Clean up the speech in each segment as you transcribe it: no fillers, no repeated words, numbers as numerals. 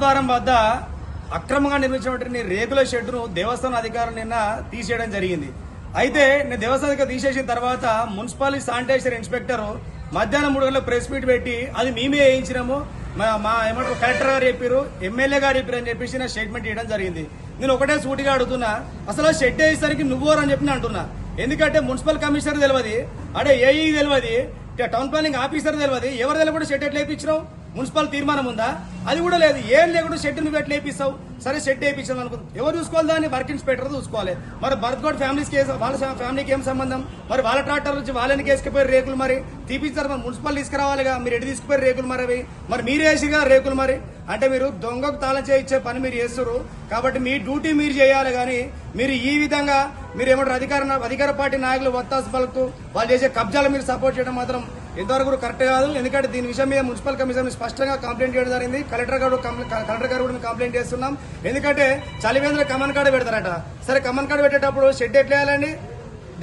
ద్వారం వద్ద అక్రమంగా నిర్మించినటువంటి రేకుల షెడ్డును దేవస్థానం అధికారులు నిన్న తీసేయడం జరిగింది. అయితే నేను దేవస్థానం తీసేసిన తర్వాత మున్సిపల్ శానిటైజర్ ఇన్స్పెక్టర్ మధ్యాహ్నం 3 గంటలకు ప్రెస్ మీట్ పెట్టి అది మేమే వేయించినాము, మా ఏమంటారు కలెక్టర్ గారు చెప్పారు, ఎమ్మెల్యే గారు చెప్పారు అని చెప్పేసి నా స్టేట్మెంట్ ఇవ్వడం జరిగింది. నేను ఒకటే సూటిగా అడుగుతున్నా, అసలు షెడ్ వేసేసరికి నువ్వు అని చెప్పి అంటున్నా. ఎందుకంటే మున్సిపల్ కమిషనర్ తెలియదు, అడే ఏఈ తెలియదు, టౌన్ ప్లానింగ్ ఆఫీసర్ తెలియదు, ఎవరు తెలియకుండా షెడ్ ఎట్లా వేయించినావు? మున్సిపల్ తీర్మానం ఉందా? అది కూడా లేదు. ఏం లేకుండా షెడ్ నువ్వు ఎట్లా వేపిస్తావు? సరే షెడ్ వేయించాం అనుకుంది, ఎవరు చూసుకోవాలి? దాన్ని వర్క్ ఇన్స్పెక్టర్ చూసుకోవాలి. మరి భరత్గౌడ్ ఫ్యామిలీకి వాళ్ళ ఫ్యామిలీకి ఏం సంబంధం? మరి వాళ్ళ ట్రాక్టర్ నుంచి వాళ్ళని కేసుకుపోయి రేకులు మరి తీపించారు, మరి మున్సిపల్ తీసుకురావాలిగా. మీరు ఎటు తీసుకుపోయి రేకులు మరి అవి మరి మీరే వేసిగా రేకులు మరి అంటే మీరు దొంగకు తాళం చేయించే పని మీరు చేస్తారు. కాబట్టి మీ డ్యూటీ మీరు చేయాలి. కానీ మీరు ఈ విధంగా మీరు ఏమంటారు అధికార పార్టీ నాయకులు వత్తాసు పలుకుతూ వాళ్ళు చేసే కబ్జాలు మీరు సపోర్ట్ చేయడం మాత్రం ఎంతవరకు కరెక్ట్ కాదు. ఎందుకంటే దీని విషయం మీద మున్సిపల్ కమిషన్ స్పష్టంగా కంప్లైంట్ చేయడం జరిగింది. కలెక్టర్ గారు కూడా కంప్లైంట్ చేస్తున్నాం. ఎందుకంటే చలివేంద్ర కమన్ కార్డు పెడతారట. సరే కమన్ కార్డు పెట్టేటప్పుడు షెడ్ ఎట్లా వేయాలండి?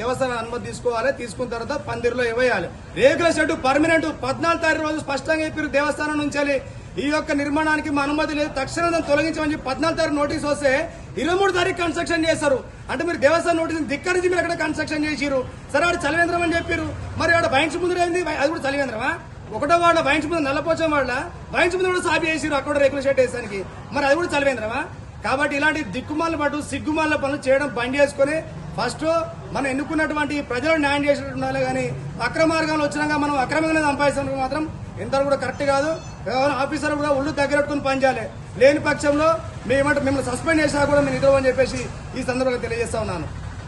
దేవస్థానం అనుమతి తీసుకోవాలి, తీసుకున్న తర్వాత పందిరిలో ఇవ్వాలి. రేకుల షెడ్ పర్మనెంట్ 14వ తారీఖు రోజు స్పష్టంగా చెప్పారు దేవస్థానం నుంచి ఈ యొక్క నిర్మాణానికి మా అనుమతి లేదు, తక్షణం తొలగించమని చెప్పి 14వ తారీఖు నోటీస్ వస్తే 23వ తారీఖు కన్స్ట్రక్షన్ చేస్తారు. అంటే మీరు దేవస్థానం నోటీస్ ధిక్కరించి మీరు అక్కడ కన్స్ట్రక్షన్ చేసిరు. సరే ఆడ చలివేంద్రం అని చెప్పారు, మరి ఆడ వైన్స్ ముందు అయింది, అది కూడా చలివేంద్రమా? ఒకటో వాళ్ళ వైన్స్ ముందు నల్లపోచం వాళ్ళ వైన్స్ ముందు కూడా సాపి చేసిరు అక్కడ రేకుల షెడ్ వేసానికి, మరి అది కూడా చలివేంద్రమా? కాబట్టి ఇలాంటి దిక్కుమాల పట్టు సిగ్గుమాల పనులు చేయడం బంద్ చేసుకుని ఫస్ట్ మనం ఎన్నుకున్నటువంటి ప్రజలు న్యాయం చేసినట్టు ఉండాలి. కానీ అక్రమ మార్గంలో వచ్చినాక మనం అక్రమంగా సంపాదించడం మాత్రం ఎంత కూడా కరెక్ట్ కాదు. ఆఫీసర్ కూడా ఒళ్ళు దగ్గరట్టుకుని పనిచేయాలి. లేని పక్షంలో మిమ్మల్ని సస్పెండ్ చేసినా కూడా నేను నిద్రమని చెప్పేసి ఈ సందర్భంగా తెలియజేస్తా ఉన్నాను.